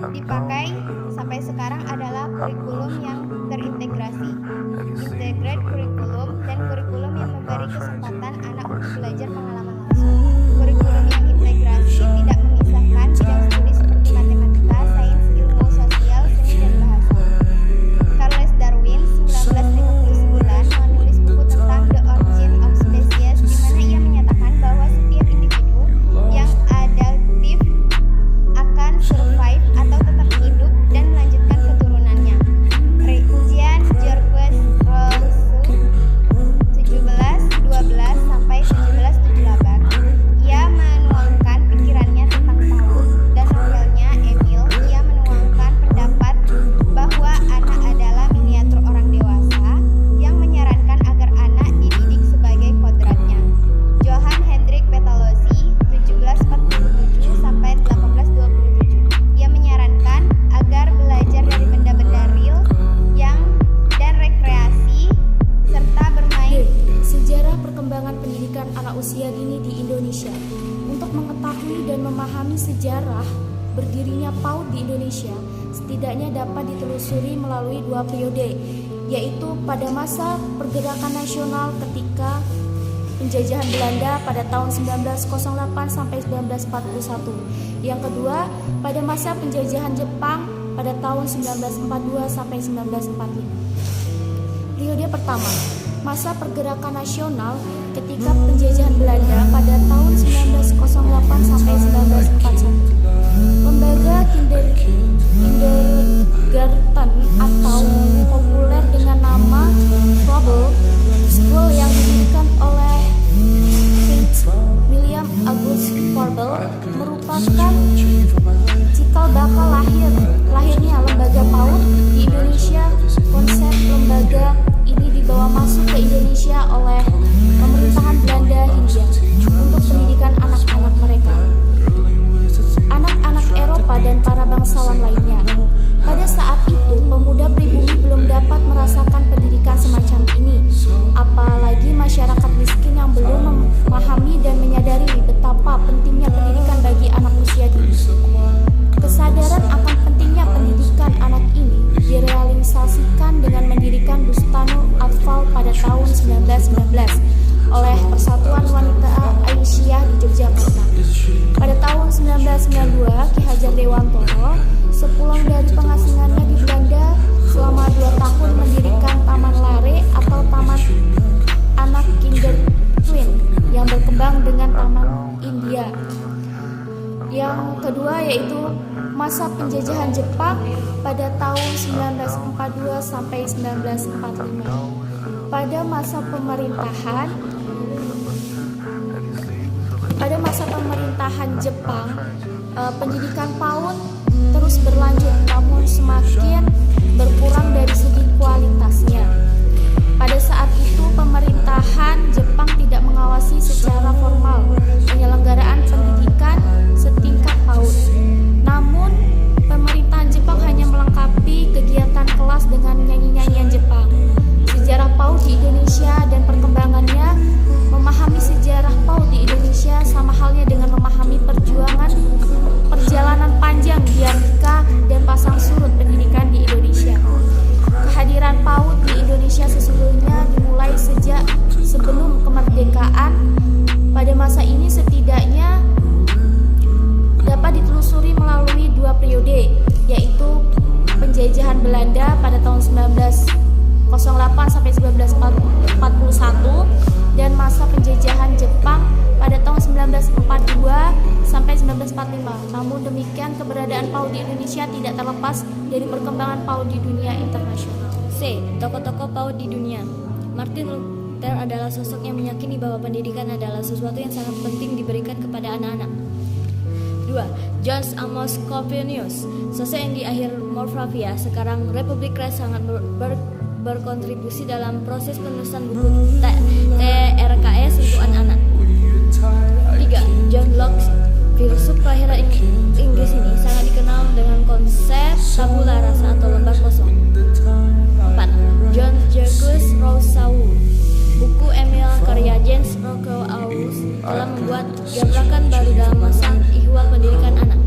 dipakai sampai sekarang adalah kurikulum yang terintegrasi, integrated kurikulum, dan kurikulum yang memberi kesempatan anak untuk belajar pengalaman langsung. Kurikulum yang integrasi tidak memisahkan bidang studi seperti matematika, sains, ilmu sosial, seni, dan bahasa. Charles Darwin 1959 menulis buku tentang The Origin of Species, di mana ia menyatakan bahwa setiap individu yang adaptif akan survive atau tetap hidup dan melanjutkan keturunannya. Rincian Georges Rousseau 1712 sampai 1778. Ia menuangkan pikirannya tentang PAUD, dan novelnya Emil. Ia menuangkan pendapat bahwa anak adalah miniatur orang dewasa yang menyarankan agar anak dididik sebagai kodratnya. Johann Hendrik Pestalozzi 1747 sampai 1827. Ia menyarankan agar belajar dari benda-benda real dan rekreasi serta bermain. Sejarah perkembangan pendidikan anak usia dini di Indonesia. Untuk mengetahui dan memahami sejarah berdirinya PAUD di Indonesia, setidaknya dapat ditelusuri melalui dua periode, yaitu pada masa pergerakan nasional ketika penjajahan Belanda pada tahun 1908 sampai 1941. Yang kedua, pada masa penjajahan Jepang pada tahun 1942 sampai 1945. Periode pertama, masa pergerakan nasional ketika penjajahan Belanda pada tahun 1908 sampai 1941. Lembaga kindergarten atau populer dengan nama Froebel School yang didirikan oleh Prince William August Froebel merupakan cikal bakal lahirnya lembaga PAUD di Indonesia. Konsep lembaga ini dibawa masuk ke Indonesia oleh pemerintahan Belanda Hindia untuk pendidikan anak-anak mereka, anak-anak Eropa dan para bangsawan lainnya. Pada saat itu, pemuda pribumi belum dapat merasakan pendidikan semacam ini, apalagi masyarakat miskin yang belum memahami dan menyadari betapa pentingnya pendidikan bagi anak usia dini. Kesadaran akan pentingnya pendidikan anak ini direalisasikan dengan mendirikan Bustanul Atfal pada tahun 1919 oleh Persatuan Wanita Aisyah di Yogyakarta. Pada tahun 1992, Ki Hajar Dewantoro sepulang dari pengasingannya di Belanda selama 2 tahun mendirikan Taman Lare atau Taman Anak Kindertwin yang berkembang dengan Taman India. Yang kedua yaitu masa penjajahan Jepang pada tahun 1942 sampai 1945. Pada masa pemerintahan Jepang, pendidikan PAUD terus berlanjut namun semakin berkurang dari segi kualitasnya. Pada saat itu pemerintahan Jepang tidak mengawasi secara formal penyelenggaraan pendidikan setingkat PAUD. Namun pemerintahan Jepang hanya melengkapi kegiatan kelas dengan nyanyi-nyanyian Jepang. Sejarah PAUD di Indonesia dan perkembangannya. Memahami sejarah PAUD di Indonesia sama halnya dengan memahami perjalanan panjang dinamika dan pasang surut pendidikan di Indonesia. Kehadiran PAUD di Indonesia sesungguhnya dimulai sejak sebelum kemerdekaan. Pada masa ini setidaknya dapat ditelusuri melalui 2 periode, yaitu penjajahan Belanda pada tahun 1908 sampai 1941 dan masa penjajahan Jepang pada tahun 1942 sampai 1945. Namun demikian, keberadaan PAUD di Indonesia tidak terlepas dari perkembangan PAUD di dunia internasional. C. Tokoh-tokoh PAUD di dunia. Martin Luther adalah sosok yang meyakini bahwa pendidikan adalah sesuatu yang sangat penting diberikan kepada anak-anak. 2. John Amos Comenius, sosok yang di akhir Moravia, sekarang Republik Czech, sangat berkontribusi dalam proses penulisan buku TRKS untuk anak-anak. 3. John Locke, filsuf kelahiran Inggris ini sangat dikenal dengan konsep tabula rasa atau lembar kosong. 4. John Jacques Rousseau, buku Emil karya James Rousseau telah membuat gebrakan baru dalam masa ihwal pendidikan anak.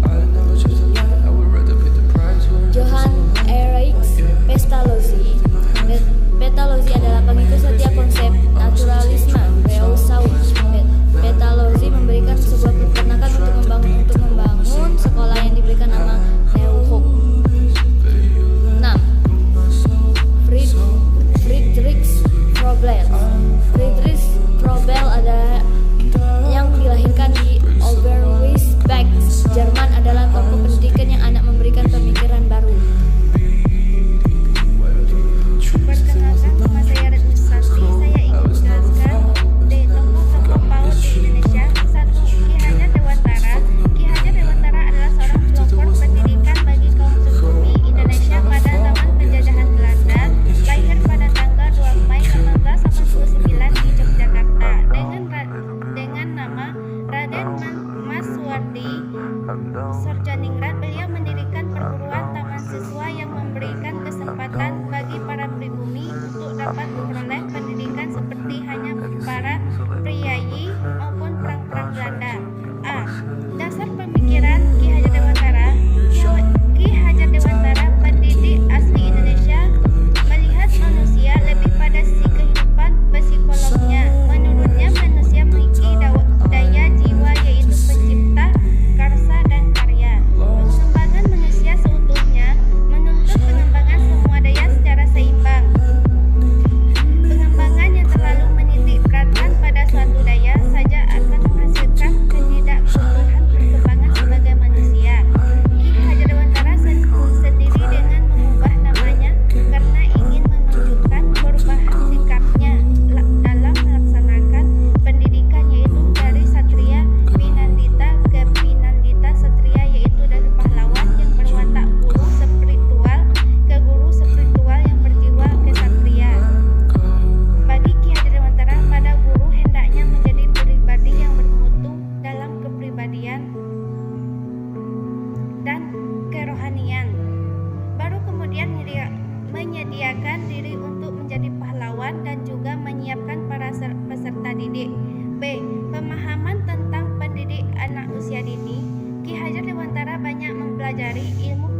mempelajari ilmu